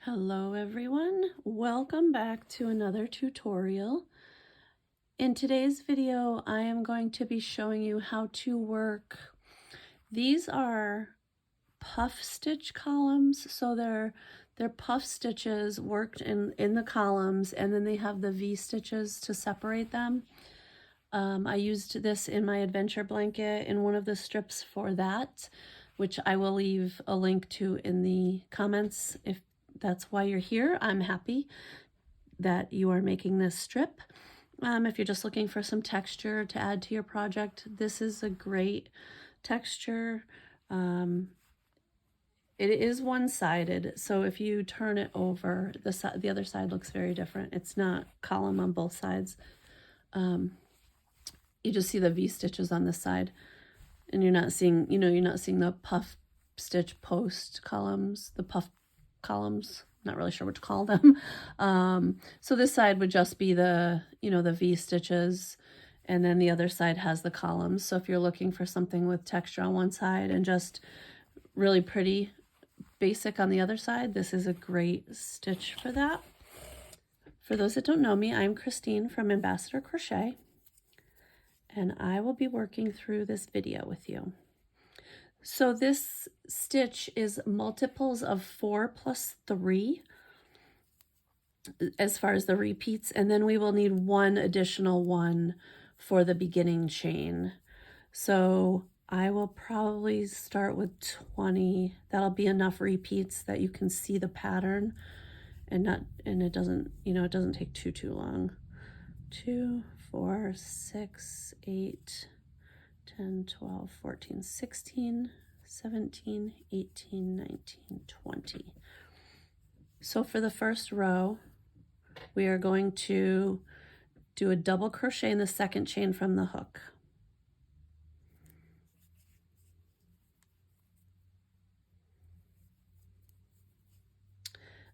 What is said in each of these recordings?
Hello everyone, welcome back to another tutorial. In today's video, I am going to be showing you how to work. These are puff stitch columns, so they're puff stitches worked in the columns, and then they have the V stitches to separate them. I used this in my adventure blanket in one of the strips for that, which I will leave a link to in the comments if that's why you're here. I'm happy that you are making this strip. If you're just looking for some texture to add to your project, this is a great texture. It is one-sided, so if you turn it over, the other side looks very different. It's not column on both sides. You just see the V stitches on this side, and you're not seeing the puff stitch post columns, the puff columns. Not really sure what to call them. So this side would just be the V stitches, and then the other side has the columns. So if you're looking for something with texture on one side and just really pretty basic on the other side, this is a great stitch for that. For those that don't know me, I'm Christine from Ambassador Crochet, and I will be working through this video with you. So this stitch is multiples of 4 plus 3 as far as the repeats, and then we will need one additional one for the beginning chain. So I will probably start with 20. That'll be enough repeats that you can see the pattern, and it doesn't take too long. 2, 4, 6, 8, 10, 12, 14, 16, 17, 18, 19, 20. So for the first row, we are going to do a double crochet in the second chain from the hook.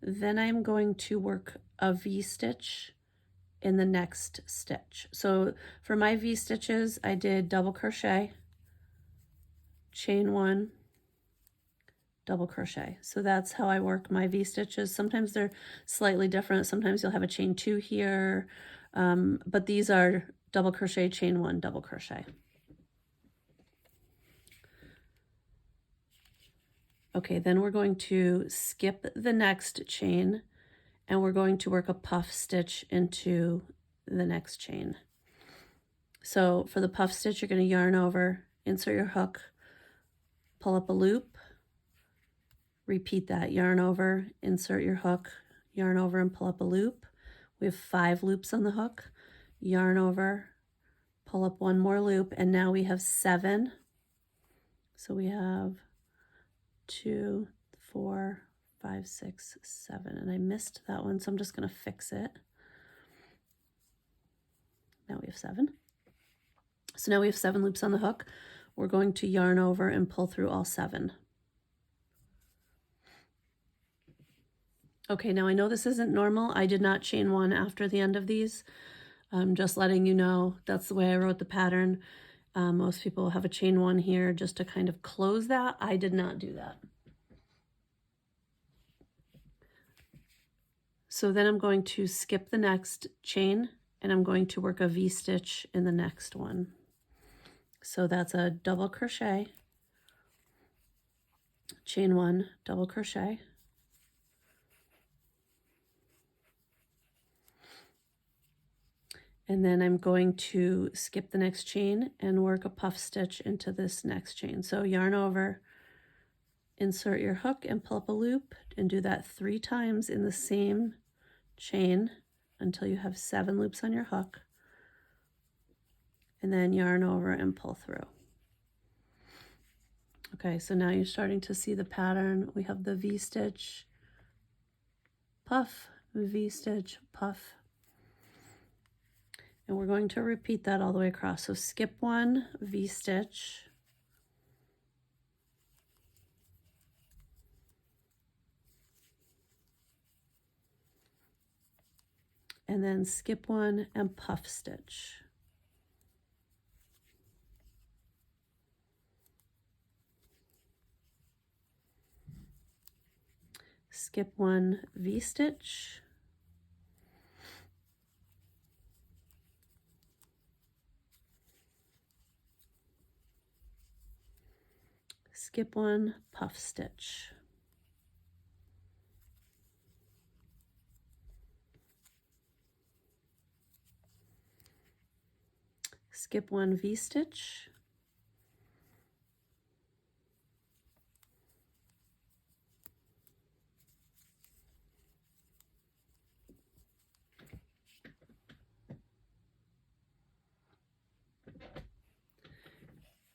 Then I'm going to work a V stitch in the next stitch. So for my V stitches, I did double crochet, chain 1, double crochet. So that's how I work my V stitches. Sometimes they're slightly different. Sometimes you'll have a chain 2 here, but these are double crochet, chain 1, double crochet. Okay, then we're going to skip the next chain, and we're going to work a puff stitch into the next chain. So for the puff stitch, you're going to yarn over, insert your hook, pull up a loop, repeat that, yarn over, insert your hook, yarn over and pull up a loop. We have 5 loops on the hook, yarn over, pull up one more loop, and now we have 7. So we have 2, 4, 5, 6, 7, and I missed that one, so I'm just going to fix it. Now we have 7. So now we have 7 loops on the hook. We're going to yarn over and pull through all 7. Okay, now I know this isn't normal. I did not chain 1 after the end of these. I'm just letting you know that's the way I wrote the pattern. Most people have a chain 1 here just to kind of close that. I did not do that. So then I'm going to skip the next chain, and I'm going to work a V stitch in the next one. So that's a double crochet, chain 1, double crochet, and then I'm going to skip the next chain and work a puff stitch into this next chain. So yarn over, insert your hook and pull up a loop, and do that 3 times in the same chain until you have 7 loops on your hook, and then yarn over and pull through. Okay, so now you're starting to see the pattern. We have the V stitch, puff, V stitch, puff, and we're going to repeat that all the way across. So skip 1, V stitch, and then skip 1 and puff stitch. skip one V-stitch, skip one puff stitch, skip one V-stitch,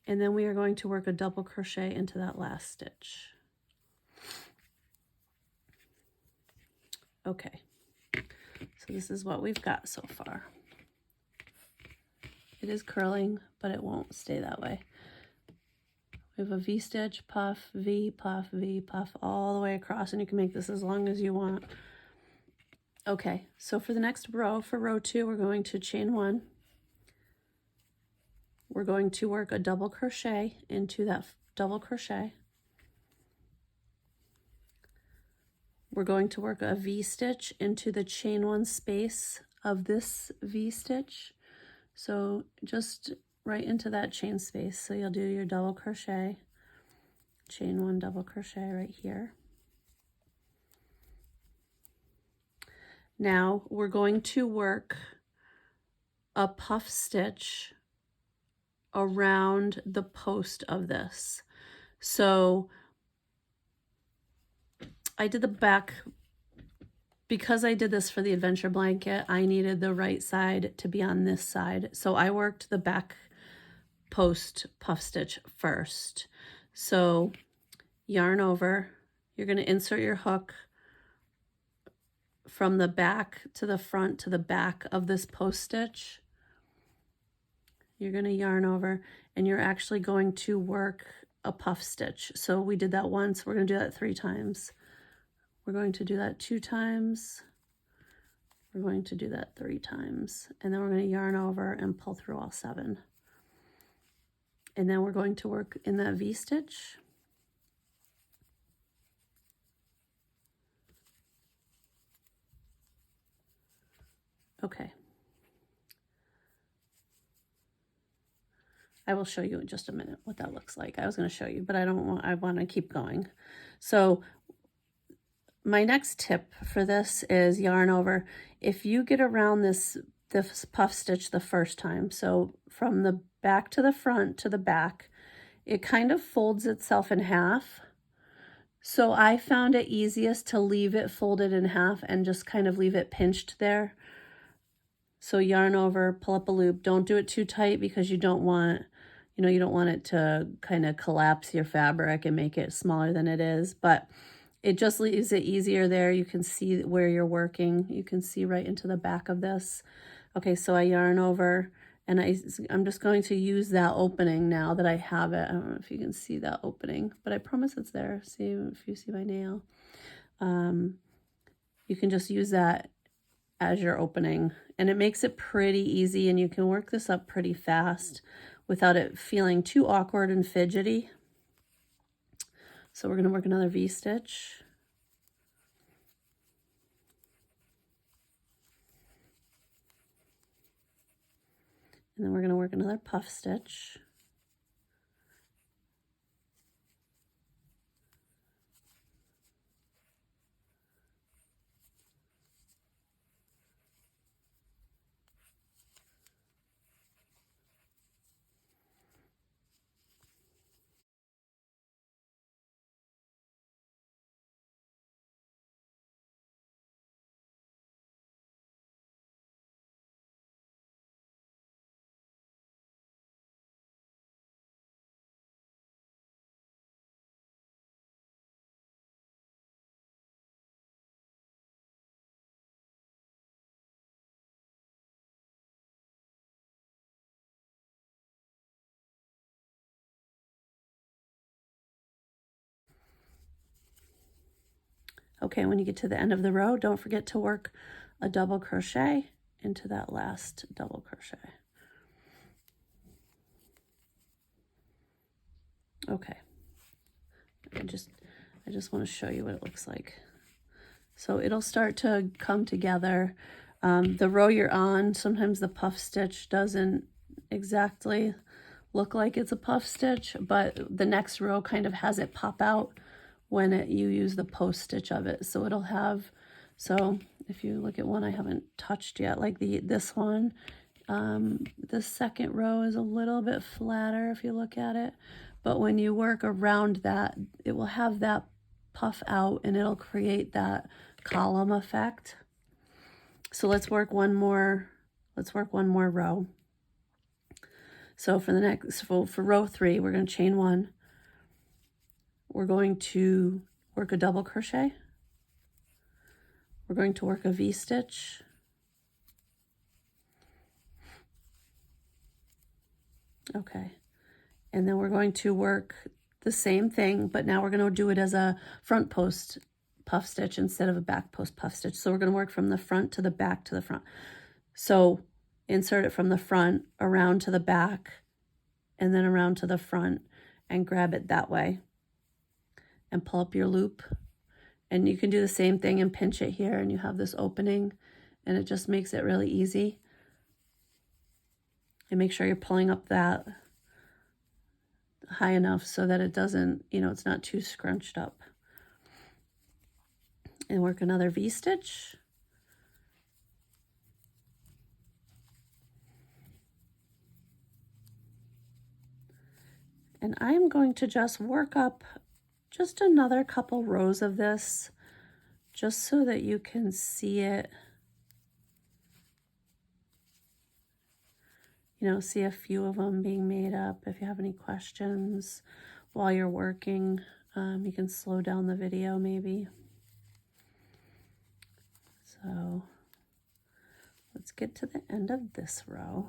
and then we are going to work a double crochet into that last stitch. Okay, so this is what we've got so far. It is curling, but it won't stay that way. We have a V-stitch, puff, V, puff, V, puff, all the way across, and you can make this as long as you want. Okay, so for the next row, for row 2, we're going to chain 1. We're going to work a double crochet into that double crochet. We're going to work a V-stitch into the chain 1 space of this V-stitch. So just right into that chain space. So you'll do your double crochet, chain 1 double crochet right here. Now we're going to work a puff stitch around the post of this. So I did the back, because I did this for the adventure blanket, I needed the right side to be on this side. So I worked the back post puff stitch first. So yarn over, you're going to insert your hook from the back to the front to the back of this post stitch. You're going to yarn over, and you're actually going to work a puff stitch. So we did that once, we're going to do that 3 times. We're going to do that 2 times. We're going to do that 3 times. And then we're going to yarn over and pull through all 7. And then we're going to work in that V-stitch. Okay. I will show you in just a minute what that looks like. I was going to show you, but I want to keep going. So my next tip for this is yarn over. If you get around this puff stitch the first time, so from the back to the front to the back, it kind of folds itself in half. So I found it easiest to leave it folded in half and just kind of leave it pinched there. So yarn over, pull up a loop. Don't do it too tight because you don't want, you don't want it to kind of collapse your fabric and make it smaller than it is, but it just leaves it easier there. You can see where you're working. You can see right into the back of this. Okay, so I yarn over, and I'm just going to use that opening now that I have it. I don't know if you can see that opening, but I promise it's there. See if you see my nail. You can just use that as your opening, and it makes it pretty easy, and you can work this up pretty fast without it feeling too awkward and fidgety. So we're going to work another V-stitch. And then we're going to work another puff stitch. Okay, when you get to the end of the row, don't forget to work a double crochet into that last double crochet. Okay, I just want to show you what it looks like. So it'll start to come together. The row you're on, sometimes the puff stitch doesn't exactly look like it's a puff stitch, but the next row kind of has it pop out when you use the post stitch of it. So it'll have, so if you look at one I haven't touched yet, like this one, the second row is a little bit flatter if you look at it, but when you work around that, it will have that puff out and it'll create that column effect. So let's work one more row. So for the next, for row 3, we're going to chain 1. We're going to work a double crochet. We're going to work a V-stitch. Okay. And then we're going to work the same thing, but now we're going to do it as a front post puff stitch instead of a back post puff stitch. So we're going to work from the front to the back to the front. So insert it from the front around to the back and then around to the front and grab it that way and pull up your loop. And you can do the same thing and pinch it here and you have this opening and it just makes it really easy. And make sure you're pulling up that high enough so that it doesn't, it's not too scrunched up. And work another V-stitch. And I'm going to just work up just another couple rows of this, just so that you can see it, see a few of them being made up. If you have any questions while you're working, you can slow down the video maybe. So let's get to the end of this row.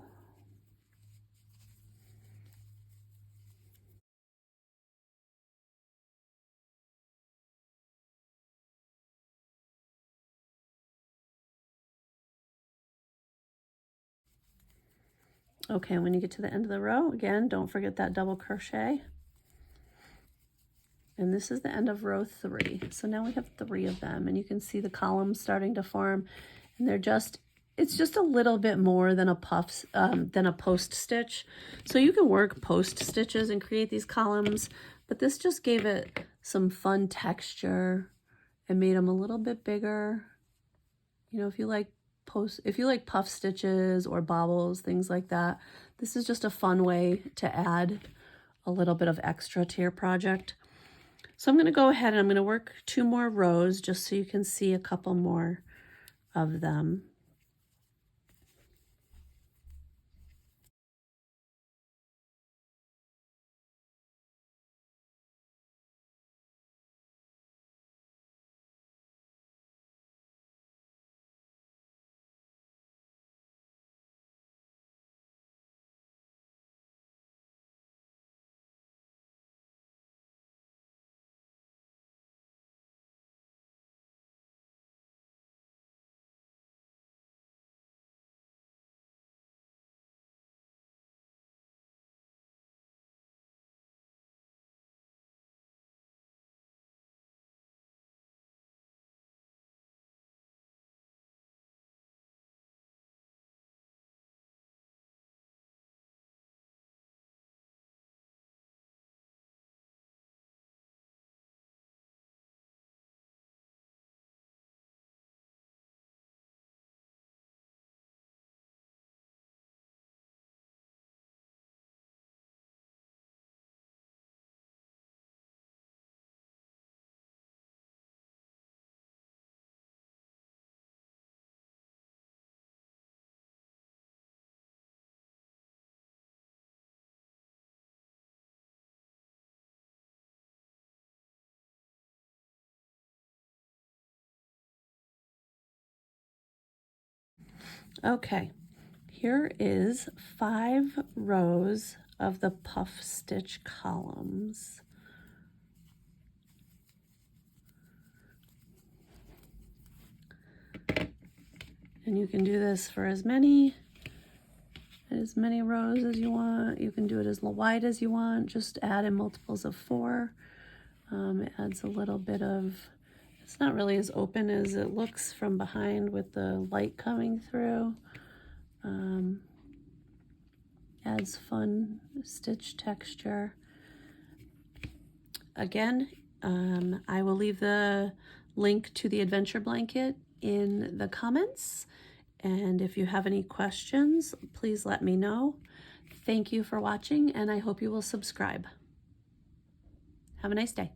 Okay, when you get to the end of the row, again, don't forget that double crochet. And this is the end of row 3. So now we have 3 of them, and you can see the columns starting to form, and it's just a little bit more than a post stitch. So you can work post stitches and create these columns, but this just gave it some fun texture and made them a little bit bigger. If you like puff stitches or bobbles, things like that, this is just a fun way to add a little bit of extra to your project. So I'm going to go ahead and I'm going to work 2 more rows just so you can see a couple more of them. Okay, here is 5 rows of the puff stitch columns. And you can do this for as many rows as you want. You can do it as wide as you want. Just add in multiples of 4. It adds a little bit of, It's not really as open as it looks from behind with the light coming through. Adds fun stitch texture. Again, I will leave the link to the adventure blanket in the comments. And if you have any questions, please let me know. Thank you for watching, and I hope you will subscribe. Have a nice day.